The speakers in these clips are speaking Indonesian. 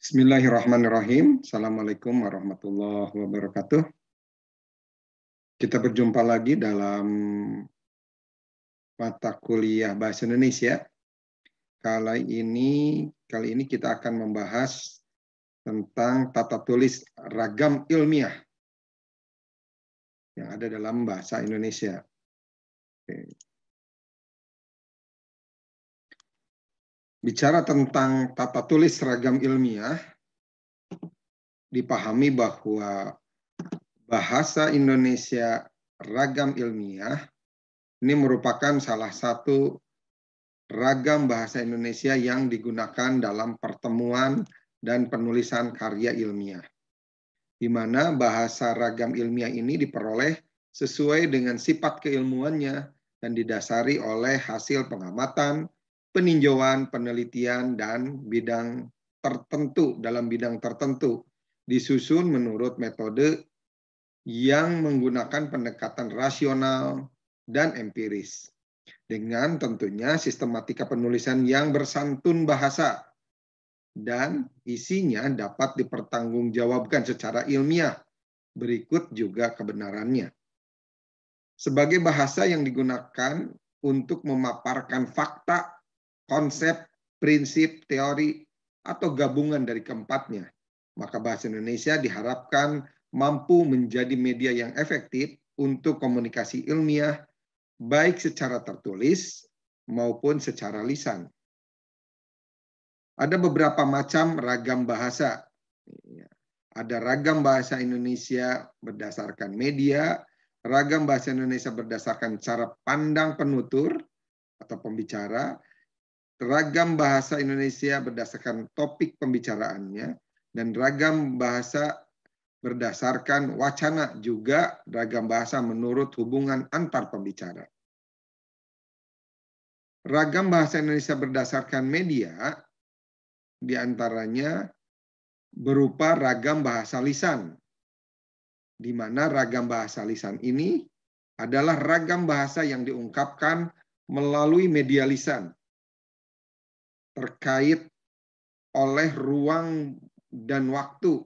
Bismillahirrahmanirrahim. Assalamualaikum warahmatullahi wabarakatuh. Kita berjumpa lagi dalam mata kuliah Bahasa Indonesia. Kali ini kita akan membahas tentang tata tulis ragam ilmiah yang ada dalam bahasa Indonesia. Oke. Bicara tentang tata tulis ragam ilmiah, dipahami bahwa bahasa Indonesia ragam ilmiah ini merupakan salah satu ragam bahasa Indonesia yang digunakan dalam pertemuan dan penulisan karya ilmiah, di mana bahasa ragam ilmiah ini diperoleh sesuai dengan sifat keilmuannya dan didasari oleh hasil pengamatan, peninjauan, penelitian, dan bidang tertentu, disusun menurut metode yang menggunakan pendekatan rasional dan empiris, dengan tentunya sistematika penulisan yang bersantun bahasa, dan isinya dapat dipertanggungjawabkan secara ilmiah. Berikut juga kebenarannya. Sebagai bahasa yang digunakan untuk memaparkan fakta, konsep, prinsip, teori, atau gabungan dari keempatnya, maka bahasa Indonesia diharapkan mampu menjadi media yang efektif untuk komunikasi ilmiah, baik secara tertulis maupun secara lisan. Ada beberapa macam ragam bahasa. Ada ragam bahasa Indonesia berdasarkan media, ragam bahasa Indonesia berdasarkan cara pandang penutur atau pembicara, ragam bahasa Indonesia berdasarkan topik pembicaraannya, dan ragam bahasa berdasarkan wacana, juga ragam bahasa menurut hubungan antar pembicara. Ragam bahasa Indonesia berdasarkan media diantaranya berupa ragam bahasa lisan, di mana ragam bahasa lisan ini adalah ragam bahasa yang diungkapkan melalui media lisan, terkait oleh ruang dan waktu,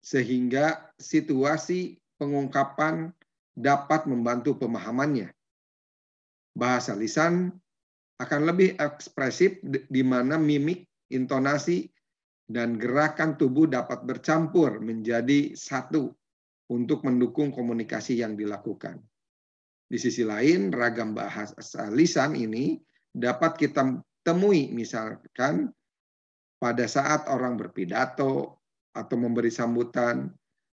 sehingga situasi pengungkapan dapat membantu pemahamannya. Bahasa lisan akan lebih ekspresif, di mana mimik, intonasi, dan gerakan tubuh dapat bercampur menjadi satu untuk mendukung komunikasi yang dilakukan. Di sisi lain, ragam bahasa lisan ini dapat kita temui misalkan pada saat orang berpidato atau memberi sambutan,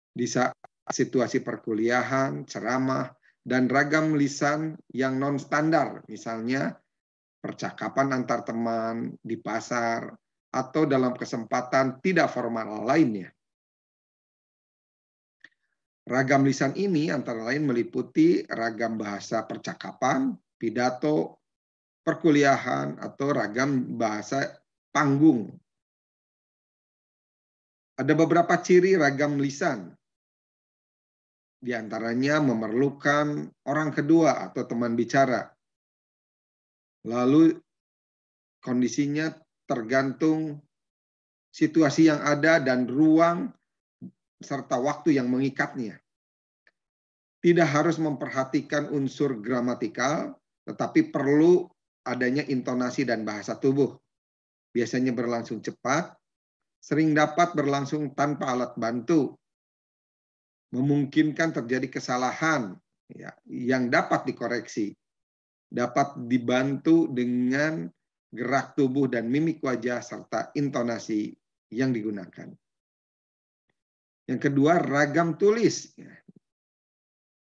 di saat situasi perkuliahan, ceramah, dan ragam lisan yang non-standar, misalnya percakapan antar teman, di pasar, atau dalam kesempatan tidak formal lainnya. Ragam lisan ini antara lain meliputi ragam bahasa percakapan, pidato, perkuliahan, atau ragam bahasa panggung. Ada beberapa ciri ragam lisan. Di antaranya memerlukan orang kedua atau teman bicara. Lalu kondisinya tergantung situasi yang ada dan ruang serta waktu yang mengikatnya. Tidak harus memperhatikan unsur gramatikal, tetapi perlu adanya intonasi dan bahasa tubuh. Biasanya berlangsung cepat, sering dapat berlangsung tanpa alat bantu, memungkinkan terjadi kesalahan yang dapat dikoreksi, dapat dibantu dengan gerak tubuh dan mimik wajah serta intonasi yang digunakan. Yang kedua, ragam tulis.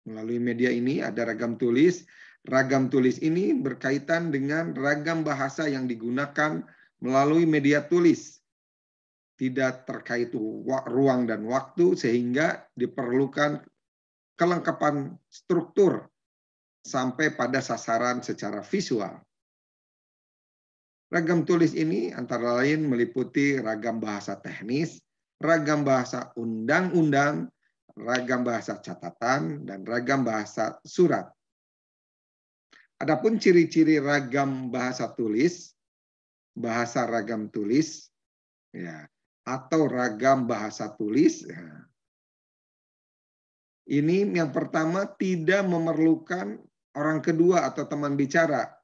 Melalui media ini ada ragam tulis. Ragam tulis ini berkaitan dengan ragam bahasa yang digunakan melalui media tulis. Tidak terkait ruang dan waktu, sehingga diperlukan kelengkapan struktur sampai pada sasaran secara visual. Ragam tulis ini antara lain meliputi ragam bahasa teknis, ragam bahasa undang-undang, ragam bahasa catatan, dan ragam bahasa surat. Adapun ciri-ciri ragam bahasa tulis, bahasa ragam tulis, atau ragam bahasa tulis. Nah, ini yang pertama, tidak memerlukan orang kedua atau teman bicara.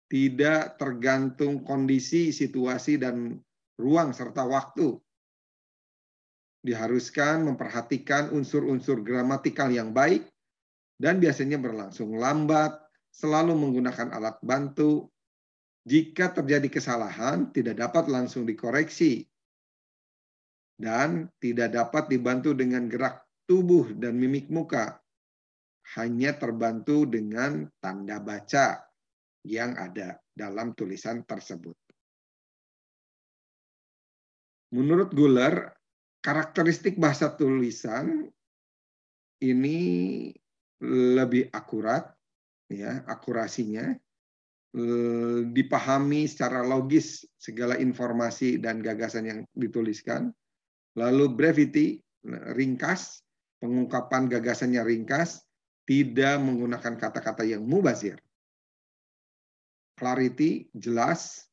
Tidak tergantung kondisi, situasi, dan ruang serta waktu. Diharuskan memperhatikan unsur-unsur gramatikal yang baik dan biasanya berlangsung lambat, selalu menggunakan alat bantu. Jika terjadi kesalahan, tidak dapat langsung dikoreksi dan tidak dapat dibantu dengan gerak tubuh dan mimik muka. Hanya terbantu dengan tanda baca yang ada dalam tulisan tersebut. Menurut Guler, karakteristik bahasa tulisan ini lebih akurat, ya, akurasinya, dipahami secara logis segala informasi dan gagasan yang dituliskan. Lalu brevity, ringkas, pengungkapan gagasannya ringkas, tidak menggunakan kata-kata yang mubazir. Clarity, jelas,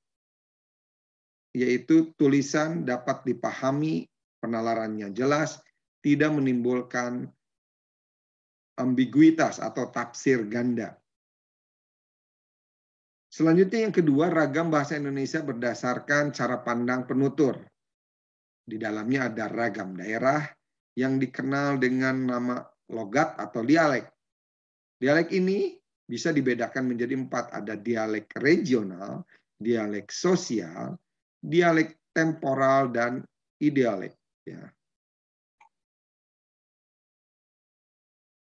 yaitu tulisan dapat dipahami, penalarannya jelas, tidak menimbulkan ambiguitas atau tafsir ganda. Selanjutnya yang kedua, ragam bahasa Indonesia berdasarkan cara pandang penutur. Di dalamnya ada ragam daerah yang dikenal dengan nama logat atau dialek. Dialek ini bisa dibedakan menjadi 4. Ada dialek regional, dialek sosial, dialek temporal, dan idialek. Ya,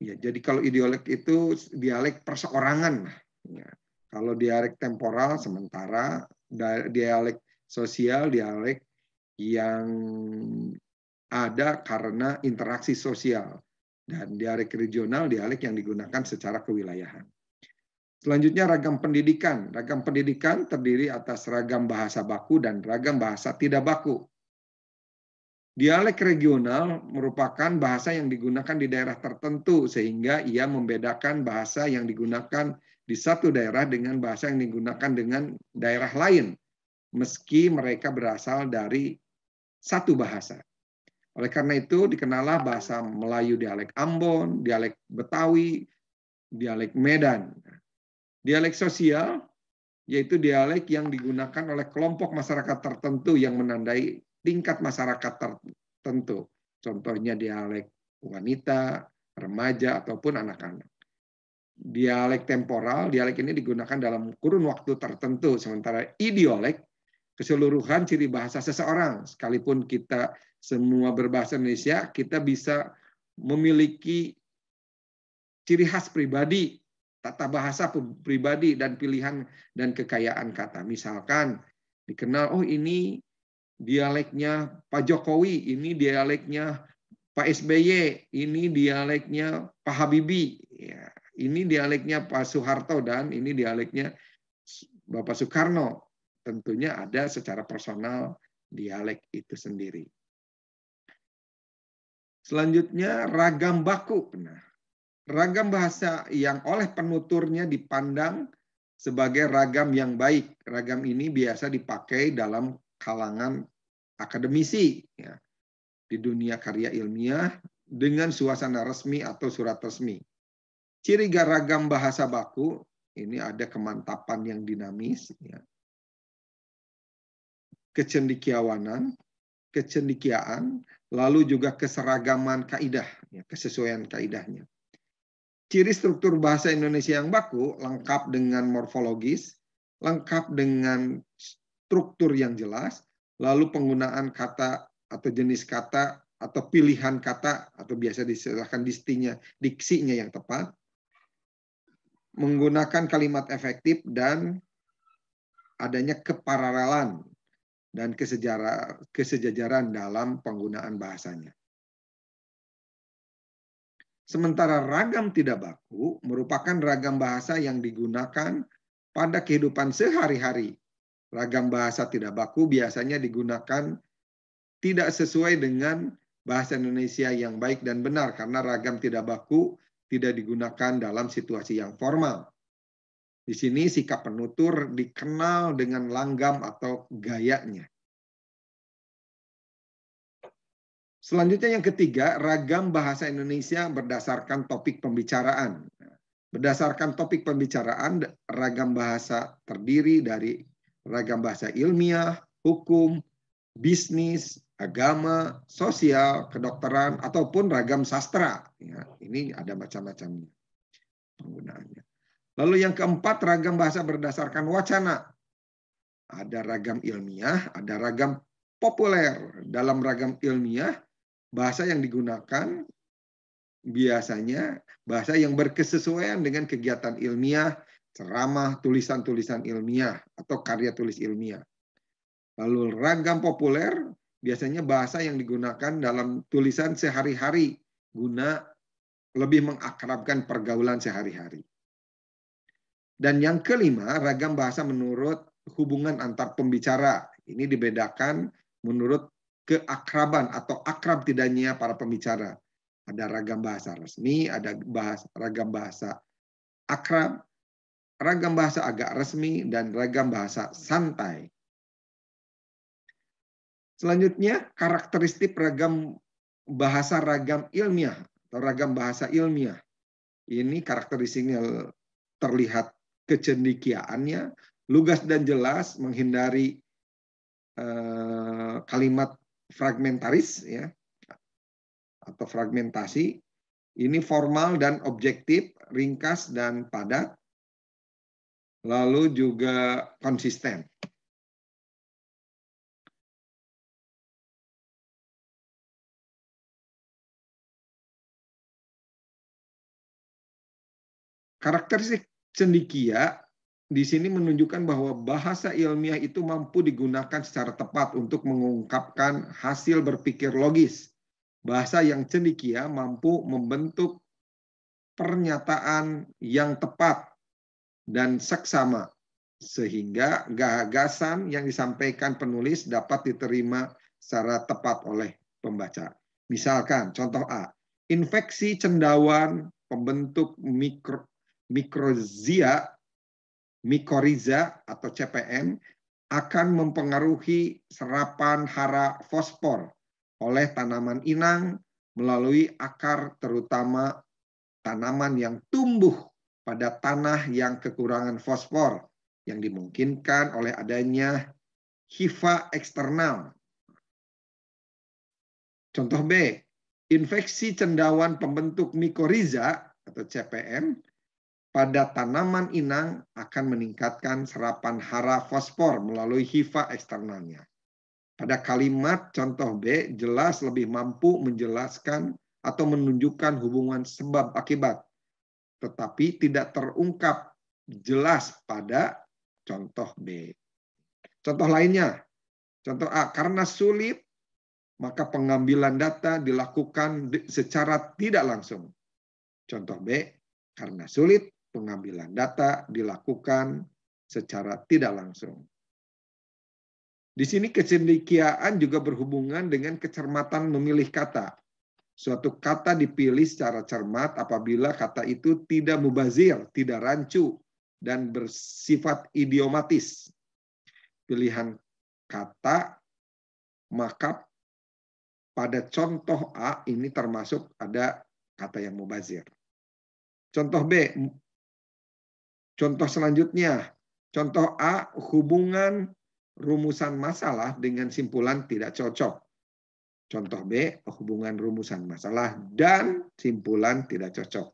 jadi kalau idialek itu dialek perseorangan. Ya. Kalau dialek temporal sementara, dialek sosial, dialek yang ada karena interaksi sosial. Dan dialek regional, dialek yang digunakan secara kewilayahan. Selanjutnya ragam pendidikan. Ragam pendidikan terdiri atas ragam bahasa baku dan ragam bahasa tidak baku. Dialek regional merupakan bahasa yang digunakan di daerah tertentu sehingga ia membedakan bahasa yang digunakan di satu daerah dengan bahasa yang digunakan dengan daerah lain, meski mereka berasal dari satu bahasa. Oleh karena itu dikenallah bahasa Melayu dialek Ambon, dialek Betawi, dialek Medan. Dialek sosial yaitu dialek yang digunakan oleh kelompok masyarakat tertentu yang menandai tingkat masyarakat tertentu. Contohnya dialek wanita, remaja, ataupun anak-anak. Dialek temporal, dialek ini digunakan dalam kurun waktu tertentu. Sementara idiolek, keseluruhan ciri bahasa seseorang. Sekalipun kita semua berbahasa Indonesia, kita bisa memiliki ciri khas pribadi, tata bahasa pribadi, dan pilihan dan kekayaan kata. Misalkan dikenal, oh ini dialeknya Pak Jokowi, ini dialeknya Pak SBY, ini dialeknya Pak Habibie, ya, ini dialeknya Pak Soeharto, dan ini dialeknya Bapak Soekarno. Tentunya ada secara personal dialek itu sendiri. Selanjutnya ragam baku. Nah, ragam bahasa yang oleh penuturnya dipandang sebagai ragam yang baik. Ragam ini biasa dipakai dalam kalangan akademisi, ya, di dunia karya ilmiah dengan suasana resmi atau surat resmi. Ciri ragam bahasa baku ini ada kemantapan yang dinamis, ya, kecendikiaan, lalu juga keseragaman kaidah, ya, kesesuaian kaidahnya. Ciri struktur bahasa Indonesia yang baku lengkap dengan morfologis, lengkap dengan struktur yang jelas, lalu penggunaan kata atau jenis kata atau pilihan kata atau biasa disebutkan diksinya yang tepat, menggunakan kalimat efektif dan adanya keparalelan dan kesejajaran dalam penggunaan bahasanya. Sementara ragam tidak baku merupakan ragam bahasa yang digunakan pada kehidupan sehari-hari. Ragam bahasa tidak baku biasanya digunakan tidak sesuai dengan bahasa Indonesia yang baik dan benar karena ragam tidak baku tidak digunakan dalam situasi yang formal. Di sini sikap penutur dikenal dengan langgam atau gayanya. Selanjutnya yang ketiga, ragam bahasa Indonesia berdasarkan topik pembicaraan. Berdasarkan topik pembicaraan, ragam bahasa terdiri dari ragam bahasa ilmiah, hukum, bisnis, agama, sosial, kedokteran, ataupun ragam sastra. Ya, ini ada macam-macamnya penggunaannya. Lalu yang keempat, ragam bahasa berdasarkan wacana. Ada ragam ilmiah, ada ragam populer. Dalam ragam ilmiah, bahasa yang digunakan biasanya bahasa yang berkesesuaian dengan kegiatan ilmiah, ceramah, tulisan-tulisan ilmiah, atau karya tulis ilmiah. Lalu ragam populer biasanya bahasa yang digunakan dalam tulisan sehari-hari guna lebih mengakrabkan pergaulan sehari-hari. Dan yang kelima, ragam bahasa menurut hubungan antar pembicara. Ini dibedakan menurut keakraban atau akrab tidaknya para pembicara. Ada ragam bahasa resmi, ada ragam bahasa akrab, ragam bahasa agak resmi, dan ragam bahasa santai. Selanjutnya, karakteristik ragam bahasa ragam ilmiah atau ragam bahasa ilmiah. Ini karakteristiknya terlihat kecendikiaannya, lugas dan jelas, menghindari kalimat fragmentaris ya atau fragmentasi. Ini formal dan objektif, ringkas dan padat, lalu juga konsisten. Karakteristik cendikia di sini menunjukkan bahwa bahasa ilmiah itu mampu digunakan secara tepat untuk mengungkapkan hasil berpikir logis. Bahasa yang cendikia mampu membentuk pernyataan yang tepat dan seksama, sehingga gagasan yang disampaikan penulis dapat diterima secara tepat oleh pembaca. Misalkan, contoh A, infeksi cendawan pembentuk mikoriza atau CPM akan mempengaruhi serapan hara fosfor oleh tanaman inang melalui akar, terutama tanaman yang tumbuh pada tanah yang kekurangan fosfor yang dimungkinkan oleh adanya hifa eksternal. Contoh B, infeksi cendawan pembentuk mikoriza atau CPM pada tanaman inang akan meningkatkan serapan hara fosfor melalui hifa eksternalnya. Pada kalimat contoh B, jelas lebih mampu menjelaskan atau menunjukkan hubungan sebab akibat, tetapi tidak terungkap jelas pada contoh B. Contoh lainnya, contoh A, karena sulit, maka pengambilan data dilakukan secara tidak langsung. Contoh B, karena sulit, pengambilan data dilakukan secara tidak langsung. Di sini kecendikiaan juga berhubungan dengan kecermatan memilih kata. Suatu kata dipilih secara cermat apabila kata itu tidak mubazir, tidak rancu, dan bersifat idiomatis. Pilihan kata, maka pada contoh A ini termasuk ada kata yang mubazir. Contoh B, contoh selanjutnya, contoh A, hubungan rumusan masalah dengan simpulan tidak cocok. Contoh B, hubungan rumusan masalah dan simpulan tidak cocok.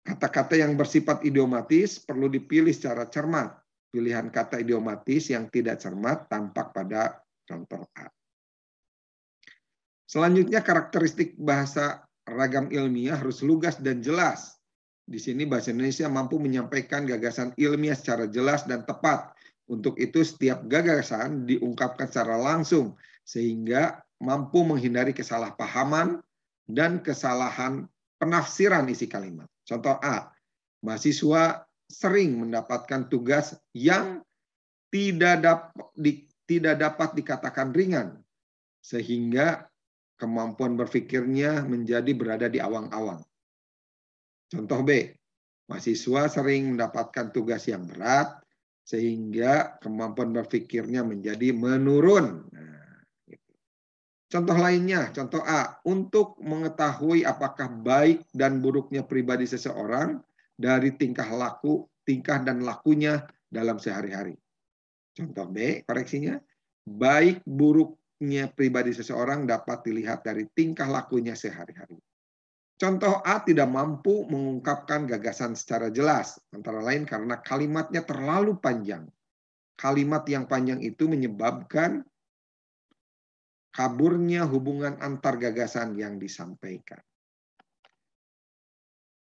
Kata-kata yang bersifat idiomatis perlu dipilih secara cermat. Pilihan kata idiomatis yang tidak cermat tampak pada contoh A. Selanjutnya, karakteristik bahasa ragam ilmiah harus lugas dan jelas. Di sini bahasa Indonesia mampu menyampaikan gagasan ilmiah secara jelas dan tepat. Untuk itu setiap gagasan diungkapkan secara langsung sehingga mampu menghindari kesalahpahaman dan kesalahan penafsiran isi kalimat. Contoh A, mahasiswa sering mendapatkan tugas yang tidak dapat dikatakan ringan sehingga kemampuan berpikirnya menjadi berada di awang-awang. Contoh B, mahasiswa sering mendapatkan tugas yang berat sehingga kemampuan berpikirnya menjadi menurun. Nah, gitu. Contoh lainnya, contoh A, untuk mengetahui apakah baik dan buruknya pribadi seseorang dari tingkah dan lakunya dalam sehari-hari. Contoh B, koreksinya, baik buruknya pribadi seseorang dapat dilihat dari tingkah lakunya sehari-hari. Contoh A tidak mampu mengungkapkan gagasan secara jelas, antara lain karena kalimatnya terlalu panjang. Kalimat yang panjang itu menyebabkan kaburnya hubungan antar gagasan yang disampaikan.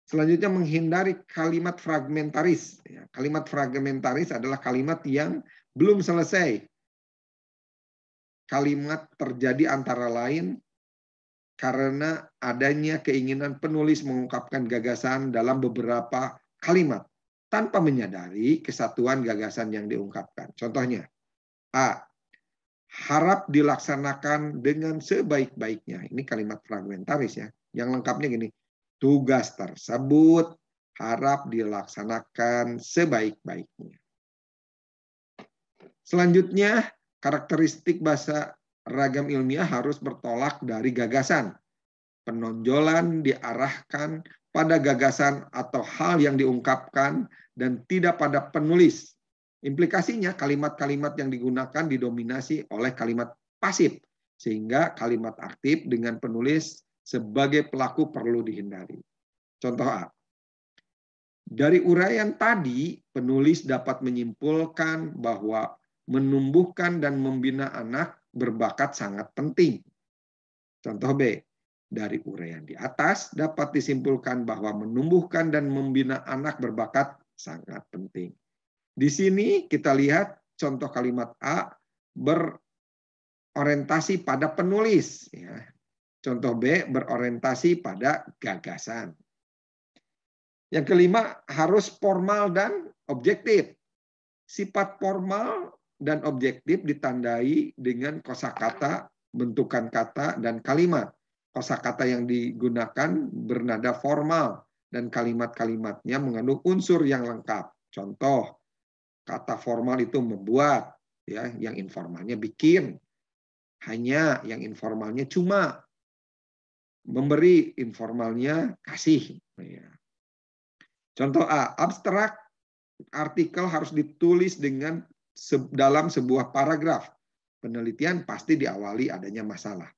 Selanjutnya menghindari kalimat fragmentaris. Kalimat fragmentaris adalah kalimat yang belum selesai. Kalimat terjadi antara lain karena adanya keinginan penulis mengungkapkan gagasan dalam beberapa kalimat tanpa menyadari kesatuan gagasan yang diungkapkan. Contohnya, A, harap dilaksanakan dengan sebaik-baiknya. Ini kalimat fragmentaris ya. Yang lengkapnya gini, tugas tersebut harap dilaksanakan sebaik-baiknya. Selanjutnya, karakteristik bahasa ragam ilmiah harus bertolak dari gagasan. Penonjolan diarahkan pada gagasan atau hal yang diungkapkan dan tidak pada penulis. Implikasinya kalimat-kalimat yang digunakan didominasi oleh kalimat pasif, sehingga kalimat aktif dengan penulis sebagai pelaku perlu dihindari. Contoh A. Dari uraian tadi, penulis dapat menyimpulkan bahwa menumbuhkan dan membina anak berbakat sangat penting. Contoh B. Dari uraian di atas dapat disimpulkan bahwa menumbuhkan dan membina anak berbakat sangat penting. Di sini kita lihat contoh kalimat A berorientasi pada penulis. Contoh B berorientasi pada gagasan. Yang kelima, harus formal dan objektif. Sifat formal dan objektif ditandai dengan kosakata, bentukan kata, dan kalimat. Kosakata yang digunakan bernada formal dan kalimat-kalimatnya mengandung unsur yang lengkap. Contoh, kata formal itu membuat, ya, yang informalnya bikin. Hanya, yang informalnya cuma. Memberi, informalnya kasih. Ya. Contoh A, abstrak artikel harus ditulis dalam sebuah paragraf. Penelitian pasti diawali adanya masalah.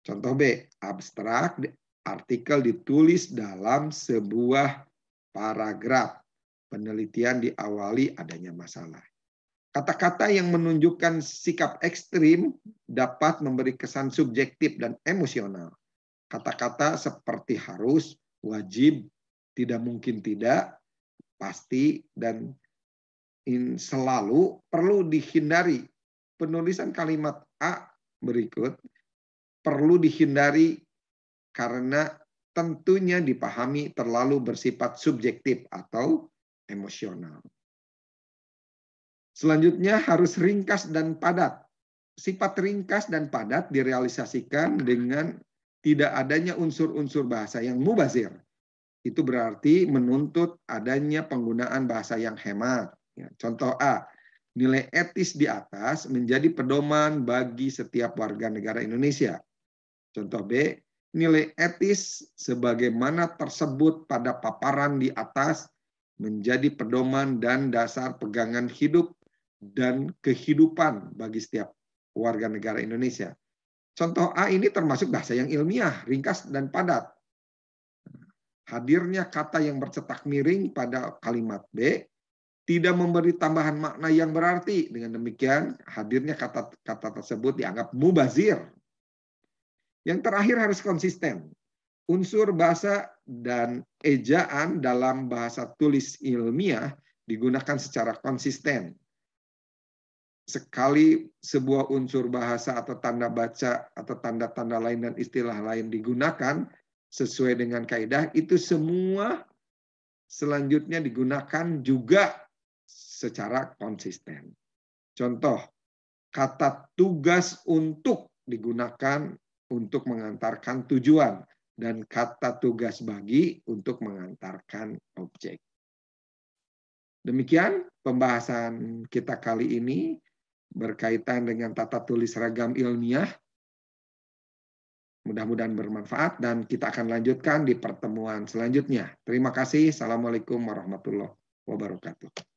Contoh B, abstrak artikel ditulis dalam sebuah paragraf. Penelitian diawali adanya masalah. Kata-kata yang menunjukkan sikap ekstrim dapat memberi kesan subjektif dan emosional. Kata-kata seperti harus, wajib, tidak mungkin tidak, pasti, dan selalu perlu dihindari. Penulisan kalimat A berikut perlu dihindari karena tentunya dipahami terlalu bersifat subjektif atau emosional. Selanjutnya harus ringkas dan padat. Sifat ringkas dan padat direalisasikan dengan tidak adanya unsur-unsur bahasa yang mubazir. Itu berarti menuntut adanya penggunaan bahasa yang hemat. Contoh A, nilai etis di atas menjadi pedoman bagi setiap warga negara Indonesia. Contoh B, nilai etis sebagaimana tersebut pada paparan di atas menjadi pedoman dan dasar pegangan hidup dan kehidupan bagi setiap warga negara Indonesia. Contoh A ini termasuk bahasa yang ilmiah, ringkas dan padat. Hadirnya kata yang bercetak miring pada kalimat B tidak memberi tambahan makna yang berarti. Dengan demikian, hadirnya kata-kata tersebut dianggap mubazir. Yang terakhir harus konsisten. Unsur bahasa dan ejaan dalam bahasa tulis ilmiah digunakan secara konsisten. Sekali sebuah unsur bahasa atau tanda baca atau tanda-tanda lain dan istilah lain digunakan sesuai dengan kaidah, itu semua selanjutnya digunakan juga secara konsisten. Contoh, kata tugas untuk digunakan untuk mengantarkan tujuan dan kata tugas bagi untuk mengantarkan objek. Demikian pembahasan kita kali ini berkaitan dengan tata tulis ragam ilmiah. Mudah-mudahan bermanfaat dan kita akan lanjutkan di pertemuan selanjutnya. Terima kasih. Assalamualaikum warahmatullahi wabarakatuh.